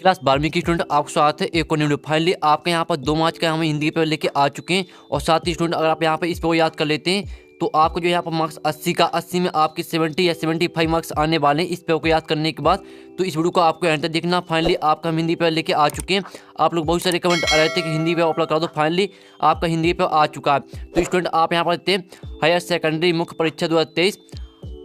Class 12वीं की student आपको स्वागत है एक और न्यू फाइनली आपके यहाँ पर 2 मार्च का हम हिंदी पेपर लेके आ चुके हैं। और साथ ही स्टूडेंट अगर आप यहाँ पर इस पे याद कर लेते हैं तो आपको जो यहाँ पर मार्क्स 80 का 80 में आपके 70 या 75 मार्क्स आने वाले हैं इस पेपर को याद करने के बाद। तो इस वीडियो को आपको एंड तक देखना। फाइनली आपका हम हिंदी पेपर लेके आ चुके हैं। आप लोग बहुत सारे कमेंट आ रहे थे कि हिंदी पेपर अपलोड करा दो, फाइनली आपका हिंदी पेपर आ चुका है। तो स्टूडेंट आप यहाँ पर देखते हैं हायर सेकेंडरी मुख्य परीक्षा 2023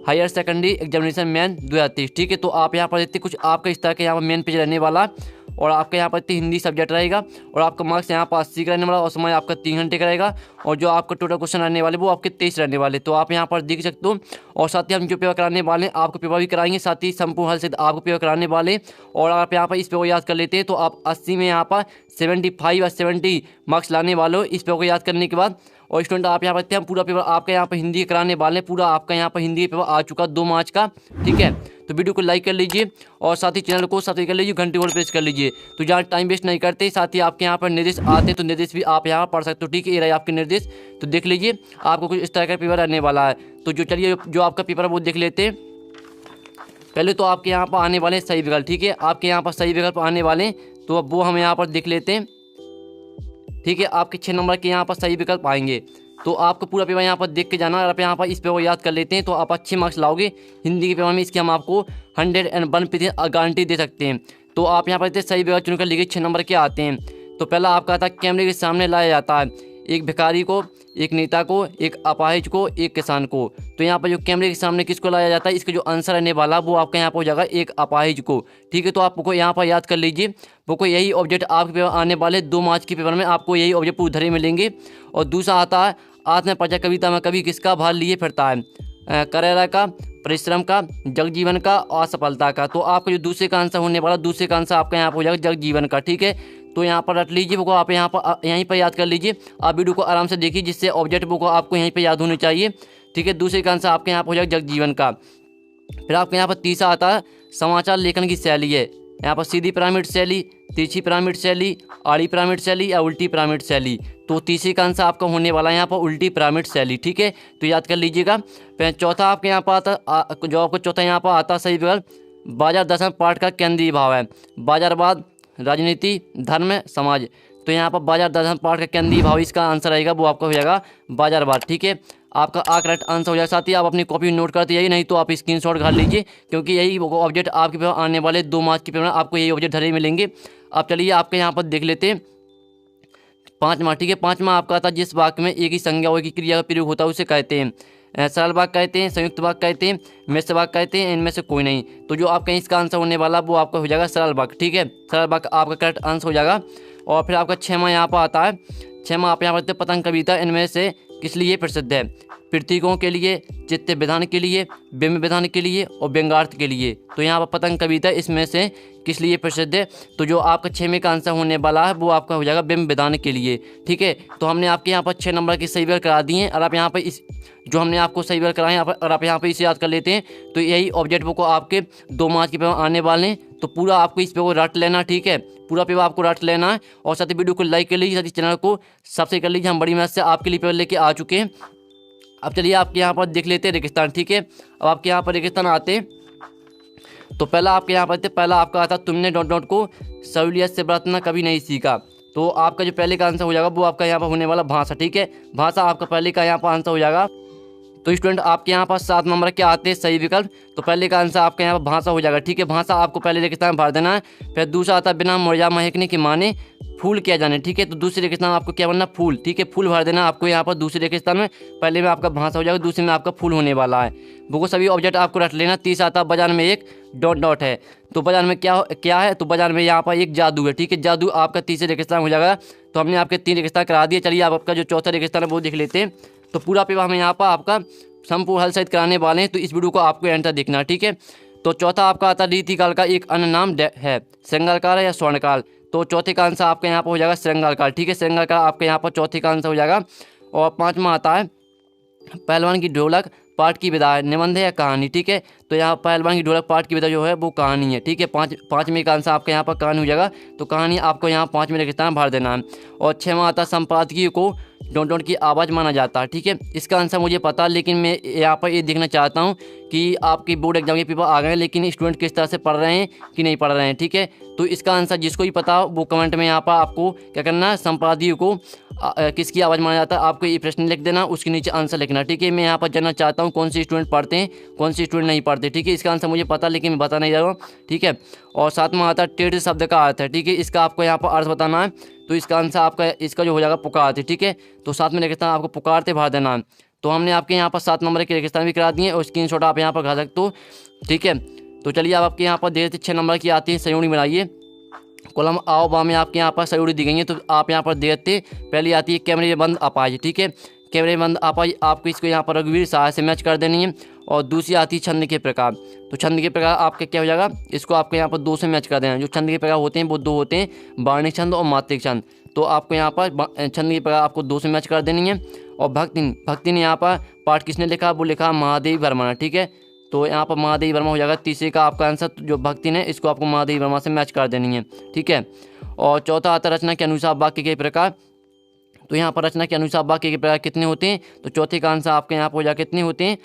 हायर सेकेंडरी एग्जामिनेशन मेन 2023। ठीक है, तो आप यहाँ पर देखते कुछ आपका इस तरह के यहाँ पर मेन पेज रहने वाला है। और आपका यहाँ पर हिंदी सब्जेक्ट रहेगा और आपका मार्क्स यहाँ पर 80 का रहने वाला और समय आपका 3 घंटे का रहेगा। और जो आपका टोटल क्वेश्चन रहने वाले वो आपके 23 रहने वाले, तो आप यहाँ पर देख सकते हो। और साथ ही हम जो पेपर कराने वाले हैं आपको पेपर भी कराएंगे, साथ ही संपूर्ण हल से आपको पेपर कराने वाले। और आप यहाँ पर इस पेपर को याद कर लेते हैं तो आप 80 में यहाँ पर 75 या 70 मार्क्स लाने वाले हो इस पेपर को याद करने के बाद। और स्टूडेंट आप यहाँ पर हम पूरा पेपर आपका यहाँ पर हिंदी कराने वाले हैं, पूरा आपका यहाँ पर हिंदी पेपर आ चुका 2 मार्च का। ठीक है, तो वीडियो को लाइक कर लीजिए और साथ ही चैनल को सब्सक्राइब कर लीजिए, घंटी को प्रेस कर लीजिए। तो जहाँ टाइम वेस्ट नहीं करते, साथ ही आपके यहाँ पर निर्देश आते हैं तो निर्देश भी आप यहाँ पढ़ सकते हो। ठीक है, ये रहे आपके निर्देश, तो देख लीजिए आपको कुछ इस तरह का पेपर रहने वाला है। तो जो चलिए जो आपका पेपर है वो देख लेते हैं। पहले तो आपके यहाँ पर आने वाले हैं सही विकल्प। ठीक है, आपके यहाँ पर सही विकल्प आने वाले हैं तो अब वो हम यहाँ पर देख लेते हैं। ठीक है, आपके 6 नंबर के यहाँ पर सही विकल्प आएंगे तो आपको पूरा पेपर यहाँ पर देख के जाना। अगर आप यहाँ पर इस पेपर को याद कर लेते हैं तो आप अच्छे मार्क्स लाओगे हिंदी के पेपर में। इसकी हम आपको 101% गारंटी दे सकते हैं। तो आप यहाँ पर सही विकल्प चुनकर लिखिए। 6 नंबर के आते हैं तो पहला आपका आता है कैमरे के सामने लाया जाता है एक भिखारी को, एक नेता को, एक अपाहिज को, एक किसान को। तो यहाँ पर जो कैमरे के सामने किसको लाया जाता है, इसका जो आंसर रहने वाला वो आपका यहाँ पर हो जाएगा एक अपाहिज को। ठीक है, तो आपको यहाँ पर याद कर लीजिए। वो कोई यही ऑब्जेक्ट आपके पेपर आने वाले 2 मार्च के पेपर में आपको यही ऑब्जेक्ट पूरे धरे मिलेंगे। और दूसरा आता है आत्मपरिचय कविता में कवि किसका भार लिए फिरता है, करेरा का, परिश्रम का, जगजीवन का और असफलता का। तो आपका जो दूसरे का आंसर होने वाला, दूसरे का आंसर आपका यहाँ पर हो जाएगा जगजीवन का। ठीक है, तो यहाँ पर रट लीजिए, वो आप यहाँ पर यहीं पर याद कर लीजिए। आप वीडियो को आराम से देखिए जिससे ऑब्जेक्ट बुक आपको यहीं पर याद होनी चाहिए। ठीक है, दूसरे का आंसर आपके यहाँ पर हो जाएगा जगजीवन का। फिर आपके यहाँ पर तीसरा आता है समाचार लेखन की शैली है। यहाँ पर सीधी पिरामिड शैली, तिरछी पिरामिड शैली, आड़ी पिरामिड शैली या उल्टी पिरामिड शैली। तो तीसरे का आंसर आपका होने वाला है यहाँ पर उल्टी पिरामिड शैली। ठीक है, तो याद कर लीजिएगा। फिर चौथा आपके यहाँ पर आता जो आपको चौथा यहाँ पर आता सही विकल्प बाजार दर्शन पाठ का केंद्रीय भाव है, बाजारवाद, राजनीति, धर्म, समाज। तो यहाँ पर बाजार दर्शन पाठ का केंद्रीय भाव इसका आंसर रहेगा वो आपका हो जाएगा बाजारवाद। ठीक है, आपका करेक्ट आंसर हो जाएगा। साथ ही आप अपनी कॉपी नोट करते यही, नहीं तो आप स्क्रीनशॉट कर लीजिए क्योंकि यही ऑब्जेक्ट आपके पेपर आने वाले 2 मार्च के पेपर में आपको यही ऑब्जेक्ट धरे मिलेंगे। अब चलिए आपके यहाँ पर देख लेते हैं 5वां। ठीक है, 5वां आपका आता जिस वाक्य में एक ही संज्ञा और एक ही क्रिया का प्रयोग होता है उसे कहते हैं सरल वाक्य कहते हैं, संयुक्त वाक्य कहते हैं, मिश्र वाक्य कहते हैं, इनमें से कोई नहीं। तो जो आपका इसका आंसर होने वाला वो आपका हो जाएगा सरल वाक्य। ठीक है, सरल वाक्य आपका करेक्ट आंसर हो जाएगा। और फिर आपका 6वां यहाँ पर आता है। 6वां आप यहाँ पर पतंग कविता इनमें से किस लिए प्रसिद्ध है, प्रतीकों के लिए, चित्त विधान के लिए, बिंब विधान के लिए और व्यंग्यार्थ के लिए। तो यहाँ पर पतंग कविता इसमें से किस लिए प्रसिद्ध है, तो जो आपका 6वें का आंसर होने वाला है वो आपका हो जाएगा बिंब विधान के लिए। ठीक है, तो हमने आपके यहाँ पर 6 नंबर की सही विकल्प करा दिए हैं। और आप यहाँ पर इस जो हमने आपको सही विकल्प कराए हैं और आप यहाँ पर इसे याद कर लेते हैं तो यही ऑब्जेक्ट बुक को आपके 2 मार्च के पेपर आने वाले हैं। तो पूरा आपको इस पेपर को रट लेना। ठीक है, पूरा पेपर आपको रट लेना है। और साथ ही वीडियो को लाइक कर लीजिए, साथ ही चैनल को सब्सक्राइब कर लीजिए। हम बड़ी मेहनत से आपके लिए पेपर लेके आ चुके हैं। अब चलिए आपके यहाँ पर देख लेते हैं रेगिस्तान। ठीक है, अब आपके यहाँ पर रेगिस्तान आते हैं तो पहला आपके यहाँ पर पहला आपका आता तुमने डॉट डॉट को सहूलियत से बरतना कभी नहीं सीखा। तो आपका जो पहले का आंसर हो जाएगा वो आपका यहाँ पर होने वाला भाषा। ठीक है, भाषा आपका पहले का यहाँ पर आंसर हो जाएगा। तो स्टूडेंट आपके यहाँ पर 7 नंबर के आते हैं सही विकल्प। तो पहले का आंसर आपके यहाँ पर भाषा हो जाएगा। ठीक है, भाषा आपको पहले रेगिस्तान भर देना है। फिर दूसरा आता है बिना मुरझा महकने के माने फूल किया जाने। ठीक है, तो दूसरे रेगिस्तान आपको क्या बनना, फूल। ठीक है, फूल भर देना आपको यहाँ पर दूसरे रेगिस्तान में। पहले में आपका भाषा हो जाएगा, दूसरे में आपका फूल होने वाला है। वो सभी ऑब्जेक्ट आपको रख लेना। तीसरा आता है बाजार में एक डॉट डॉट है। तो बाजार में क्या है, तो बाजार में यहाँ पर एक जादू है। ठीक है, जादू आपका तीसरे रेगिस्तान हो जाएगा। तो हमने आपके 3 रेगिस्तान करा दिए। चलिए आप आपका जो चौथा रेगिस्तान है वो देख लेते हैं। तो पूरा पेपर हमें यहाँ पर आपका संपूर्ण हल सहित कराने वाले हैं, तो इस वीडियो को आपको एंड तक देखना। ठीक है, तो चौथा आपका आता रीतिकाल का एक अन्य नाम है श्रृंगारकाल है या स्वर्णकाल। तो चौथे का आंसर आपके यहाँ पर हो जाएगा श्रृंगारकाल। ठीक है, श्रृंगारकाल आपके यहाँ पर चौथे का आंसर हो जाएगा। और 5वां आता है पहलवान की ढोलक पाठ की विधा है, निबंध है या कहानी। ठीक है, तो यहाँ पहलवान की ढोलक पाठ की विधा जो है वो कहानी है। ठीक है, पाँचवें का आंसर आपका यहाँ पर कहानी हो जाएगा। तो कहानी आपको यहाँ 5 में रेगिस्तान भर देना है। और 6वां आता है संपादकीय को डॉट डॉट की आवाज़ माना जाता है। ठीक है, इसका आंसर मुझे पता, लेकिन मैं यहाँ पर ये देखना चाहता हूँ कि आपकी बोर्ड एग्जाम के पेपर आ गए हैं, लेकिन स्टूडेंट किस तरह से पढ़ रहे हैं कि नहीं पढ़ रहे हैं। ठीक है, तो इसका आंसर जिसको भी पता हो वो कमेंट में यहाँ पर आपको क्या करना है, संपादकीय को किसकी आवाज़ माना जाता है, आपको ये प्रश्न लिख देना, उसके नीचे आंसर लिखना। ठीक है, मैं यहाँ पर जानना चाहता हूँ कौन से स्टूडेंट पढ़ते हैं, कौन से स्टूडेंट नहीं पढ़ते। ठीक है, इसका आंसर मुझे पता, लेकिन मैं बता नहीं रहा हूँ। ठीक है, और 7वां आता है टेढ़ शब्द का अर्थ है। ठीक है, इसका आपको यहाँ पर अर्थ बताना है। तो इसका आंसर आपका इसका जो हो जाएगा पुकारते। ठीक है, तो 7 में रेगिस्तान आपको पुकारते भर देना है। तो हमने आपके यहाँ पर 7 नंबर के रेगिस्तान भी करा दिए और स्क्रीनशॉट आप यहाँ पर खा सकते हो। ठीक है, तो चलिए अब आपके यहाँ पर देते 6 नंबर की आती है, संयोगी बनाइए। कॉलम आओ बा में आपके यहाँ पर संयोगी दी गई है, तो आप यहाँ पर देते पहली आती है कैमरे में बंद अपाहिज। ठीक है, कैमरे में बंद अपाहिज आपको इसको यहाँ पर रघुवीर सहाय से मैच कर देनी है। और दूसरी आती है छंद के प्रकार। तो छंद के प्रकार आपके क्या हो जाएगा, इसको आपको यहाँ पर 2 से मैच कर देना है। जो छंद के प्रकार होते हैं वो 2 होते हैं, वार्णिक छंद और मात्रिक छंद। तो आपको यहाँ पर छंद के प्रकार आपको 2 से मैच कर देनी है। और भक्ति ने यहाँ पर पाठ किसने लिखा, वो लिखा महादेवी वर्मा ने। ठीक है, तो यहाँ पर महादेवी वर्मा हो जाएगा। तीसरे का आपका आंसर जो भक्ति ने, इसको आपको महादेवी वर्मा से मैच कर देनी है। ठीक है, और चौथा आता रचना के अनुसार वाक्य के प्रकार। तो यहाँ पर रचना के अनुसार वाक्य के प्रकार कितने होते हैं, तो चौथे का आंसर आपके यहाँ पर हो जाएगा कितने होते हैं,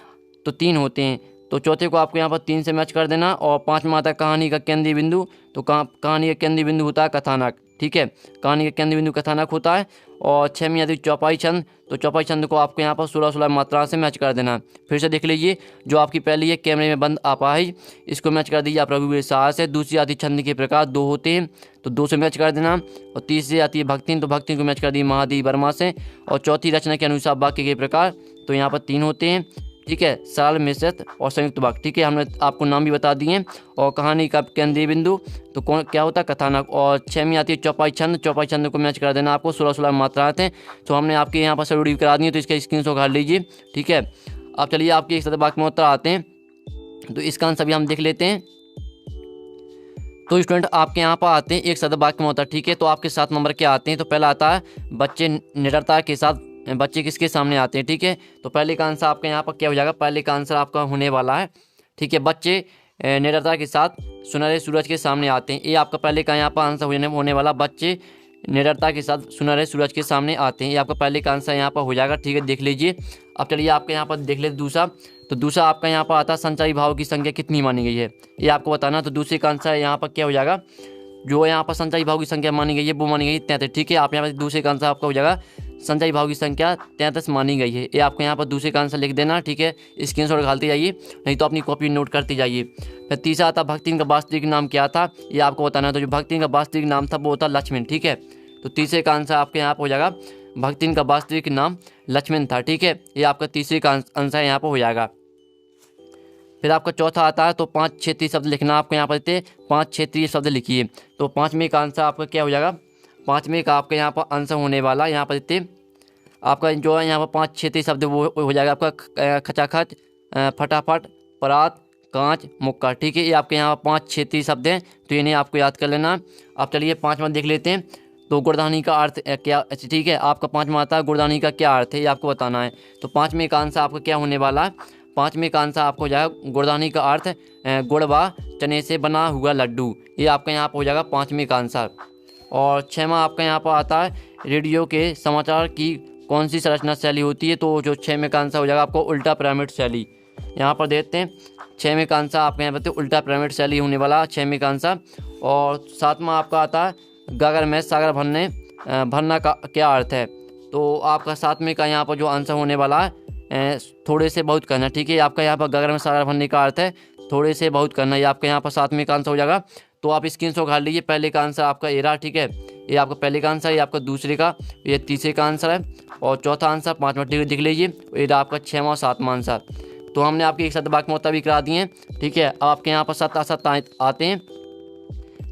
तो 3 होते हैं। तो चौथे को आपको यहाँ पर 3 से मैच कर देना। और 5वां आता है कहानी का केंद्रीय बिंदु। तो कहानी का केंद्रीय बिंदु होता है कथानक। ठीक है, कहानी का केंद्रीय बिंदु कथानक होता है। और 6वीं आती है चौपाई छंद। तो चौपाई छंद को आपको यहाँ पर 16 मात्रा से मैच कर देना। फिर से देख लीजिए, जो आपकी पहली है कैमरे में बंद अपाहिज, इसको मैच कर दीजिए आप रघुवीर सहाय से। दूसरी आती है छंद के प्रकार, 2 होते हैं, तो 2 से मैच कर देना। और तीसरी आती है भक्ति, तो भक्ति को मैच कर दी महादेवी वर्मा से। और चौथी रचना के अनुसार वाक्य के प्रकार, तो यहाँ पर 3 होते हैं। ठीक है, सरल, मिश्रित और संयुक्त वाक्य। ठीक है, हमने आपको नाम भी बता दिए। और कहानी का केंद्रीय बिंदु तो कौन क्या होता है, कथानक। और 6वीं आती है चौपाई छंद। चौपाई छंद को मैच कर देना आपको, 16 मात्राएं थे। तो हमने आपके यहाँ पर शेड्यूल करा दी है, तो इसका स्क्रीनशॉट कर लीजिए। ठीक है, अब चलिए आपके एक सदस्य वाक्य में उत्तर आते हैं। तो इसका आंसर भी हम देख लेते हैं। तो स्टूडेंट आपके यहाँ पर आते हैं एक सदस्य वाक्य में उत्तर। ठीक है, तो आपके 7 नंबर के आते हैं। तो पहला आता है बच्चे निडरता के साथ, बच्चे किसके सामने आते हैं। ठीक है, तो पहले का आंसर आपका यहाँ पर क्या हो जाएगा, पहले का आंसर आपका होने वाला है। ठीक है, बच्चे निडरता के साथ सुनहरे सूरज के सामने आते हैं। ये आपका पहले का यहाँ पर आंसर होने वाला, बच्चे निडरता के साथ सुनहरे सूरज के सामने आते हैं। ये आपका पहले का आंसर यहाँ पर हो जाएगा। ठीक है, देख लीजिए। अब चलिए आपके यहाँ पर देख लेते दूसरा। तो दूसरा आपका यहाँ पर आता है संचारी भाव की संख्या कितनी मानी गई है, ये आपको बताना। तो दूसरे का आंसर यहाँ पर क्या हो जाएगा, जो यहाँ पर संचारी भाव की संख्या मानी गई है वो मानी गई 33। ठीक है, आप यहाँ पर दूसरे का आंसर आपका हो जाएगा संचारी भाव की संख्या 33 मानी गई है। ये आपको यहाँ पर दूसरे का आंसर लिख देना। ठीक है, स्क्रीनशॉट डालते जाइए, नहीं तो अपनी कॉपी नोट करते जाइए। फिर तीसरा आता भक्तिन का वास्तविक नाम क्या था, ये आपको बताना है। तो जो भक्तिन का वास्तविक नाम था वो होता लक्ष्मण। ठीक है, तो तीसरे का आंसर आपके यहाँ पर हो जाएगा भक्तिन का वास्तविक नाम लक्ष्मण था। ठीक है, ये आपका तीसरे का आंसर यहाँ पर हो जाएगा। फिर आपका चौथा आता है तो 5 क्षेत्रीय शब्द लिखना। आपको यहाँ पर देते 5 क्षेत्रीय शब्द लिखिए। तो 5वें का आंसर आपका क्या हो जाएगा, 5वें का आपका यहाँ पर आंसर होने वाला, यहाँ पर देते आपका जो है यहाँ पर 5 क्षेत्रीय शब्द वो हो जाएगा आपका खचाखच, फटाफट, परात, कांच, मुक्का। ठीक है, ये आपके यहाँ 5 क्षेत्रीय शब्द हैं, तो इन्हें आपको याद कर लेना। अब चलिए 5वां देख लेते हैं। तो गुड़धानी का अर्थ क्या, ठीक है, आपका 5वां आता है गुड़धानी का क्या अर्थ है, ये आपको बताना है। तो 5वें का आंसर आपका क्या होने वाला है, 5वें का आंसर आपको हो जाएगा गुड़धानी का अर्थ गुड़ व चने से बना हुआ लड्डू। ये आपका यहाँ पर हो जाएगा 5वें का आंसर। और 6वां आपका यहाँ पर आता है रेडियो के समाचार की कौन सी संरचना शैली होती है। तो जो 6वें का आंसर हो जाएगा आपको उल्टा पिरामिड शैली। यहाँ पर देखते हैं 6वें का आंसर आपके यहाँ पर उल्टा पिरामिड शैली होने वाला 6वें का आंसर। और 7वां आपका आता है गागर में सागर भरना का क्या अर्थ है। तो आपका 7वें का यहाँ पर जो आंसर होने वाला है थोड़े से बहुत करना। ठीक है, आपका यहाँ पर गागर में सागर भरने का अर्थ है थोड़े से बहुत करना। ये आपका यहाँ पर 7वें का आंसर हो जाएगा। तो आप स्क्रीनशॉट खा लीजिए। पहले का आंसर आपका ये रहा। ठीक है, ये आपका पहले का आंसर, ये आपका दूसरे का, ये तीसरे का आंसर है। और चौथा आंसर 5वां। ठीक है, देख लीजिए, ये रहा आपका 6वां और 7वां आंसर। तो हमने आपके एक शब्द वाक्य में उत्तर भी करा दिए हैं। ठीक है, अब आपके यहाँ पर 7 आते हैं।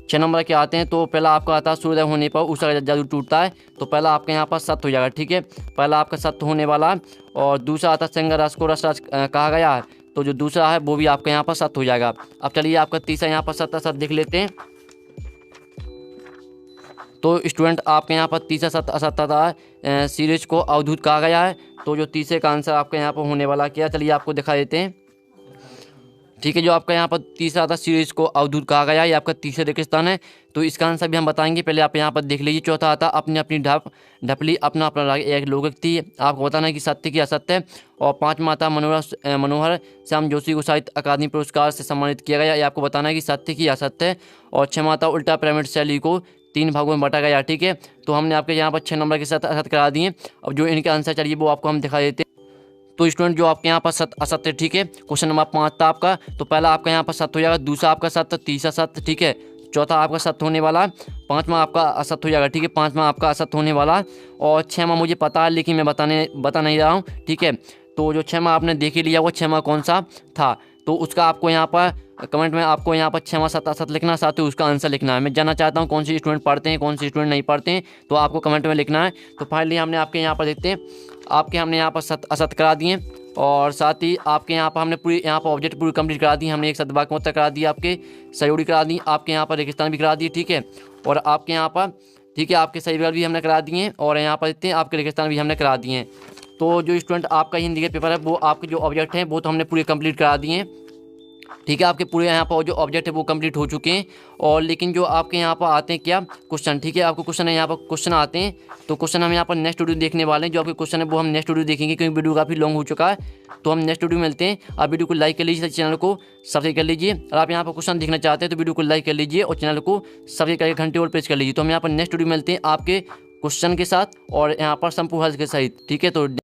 6 नंबर के आते हैं। तो पहला आपका आता है सूर्योदय होने पर उषा का जादू टूटता है। तो पहला आपके यहाँ पर सत्य हो जाएगा। ठीक है, पहला आपका सत्य होने वाला है। और दूसरा आता है सिंगर रस को रसराज कहा गया है। तो जो दूसरा है वो भी आपके यहाँ पर सत्य हो जाएगा। अब चलिए आपका तीसरा यहाँ पर सत्य देख लेते हैं। तो स्टूडेंट आपके यहाँ पर तीसरा सत्य असत्य सीरीज को अवधूत कहा गया है। तो जो तीसरे का आंसर आपका यहाँ पर होने वाला क्या, चलिए आपको दिखा देते हैं। ठीक है, जो आपका यहाँ पर तीसरा था, सीरीज को अवधूत कहा गया, ये आपका तीसरे रेगिस्तान है। तो इसका आंसर भी हम बताएंगे, पहले आप यहाँ पर देख लीजिए। चौथा आता अपनी अपनी ढपली अपना अपना राग, एक लोकक थी, आपको बताना है कि सत्य की असत्य। और पाँचवा आता मनोहर श्याम जोशी को साहित्य अकादमी पुरस्कार से सम्मानित किया गया, ये आपको बताना है कि सत्य की असत्य। और छठवां आता उल्टा पिरामिड शैली को 3 भागों में बांटा गया। ठीक है, तो हमने आपके यहाँ पर 6 नंबर के साथ असत्य करा दिए। अब जो इनके आंसर चलिए वो आपको हम दिखा देते हैं। तो स्टूडेंट जो आपके यहाँ पर सत्य असत्य, ठीक है, क्वेश्चन नंबर 5 था आपका। तो पहला आपका यहाँ पर सत्य हो जाएगा, दूसरा आपका सत्य, तीसरा सत्य, ठीक है, चौथा आपका सत्य होने वाला, पाँचवा आपका असत्य हो जाएगा। ठीक है, पाँचवा आपका असत्य होने वाला। और छठवां मुझे पता है लेकिन मैं बता नहीं रहा हूँ। ठीक है, तो जो छठवां आपने देख ही लिया, वो छठवां कौन सा था, तो उसका आपको यहाँ पर कमेंट में आपको यहाँ पर छठवां सत्य असत्य लिखना, साथ ही उसका आंसर लिखना है। मैं जानना चाहता हूँ कौन से स्टूडेंट पढ़ते हैं, कौन से स्टूडेंट नहीं पढ़ते हैं, तो आपको कमेंट में लिखना है। तो फाइनली हमने आपके यहाँ पर देखते हैं, आपके हमने यहाँ पर सत्य असत्य करा दिए, और साथ ही आपके यहाँ पर हमने पूरी यहाँ पर ऑब्जेक्ट पूरी कंप्लीट करा दी। हमने एक सदवाक्य में उत्तर करा दिया, आपके सहयोगी करा दी, आपके यहाँ पर रेगिस्तान भी करा दिए। ठीक है, और आपके यहाँ पर, ठीक है, आपके सही विकल्प भी हमने करा दिए हैं, और यहाँ पर देखते हैं आपके रेगिस्तान भी हमने करा दिए हैं। तो जो स्टूडेंट आपका हिंदी का पेपर है, वो आपके जो ऑब्जेक्ट हैं वो तो हमने पूरे कंप्लीट करा दिए हैं। ठीक है, आपके पूरे यहाँ पर जो ऑब्जेक्ट है वो कंप्लीट हो चुके हैं। और लेकिन जो आपके यहाँ पर आते हैं क्या क्वेश्चन, ठीक है, आपको क्वेश्चन है यहाँ पर क्वेश्चन आते हैं, तो क्वेश्चन हम यहाँ पर नेक्स्ट वीडियो देखने वाले हैं। जो आपके क्वेश्चन है वो हम नेक्स्ट वीडियो देखेंगे, क्योंकि वीडियो काफ़ी लॉन्ग हो चुका है। तो हम नेक्स्ट वीडियो मिलते हैं। आप वीडियो को लाइक कर लीजिए, चैनल को सब्सक्राइब कर लीजिए। और आप यहाँ पर क्वेश्चन देखना चाहते हैं तो वीडियो को लाइक कर लीजिए और चैनल को सब्सक्राइब करके घंटे और प्रेस कर लीजिए। तो हम यहाँ पर नेक्स्ट वीडियो मिलते हैं आपके क्वेश्चन के साथ और यहाँ पर संपूर्ण हल के सहित। ठीक है, तो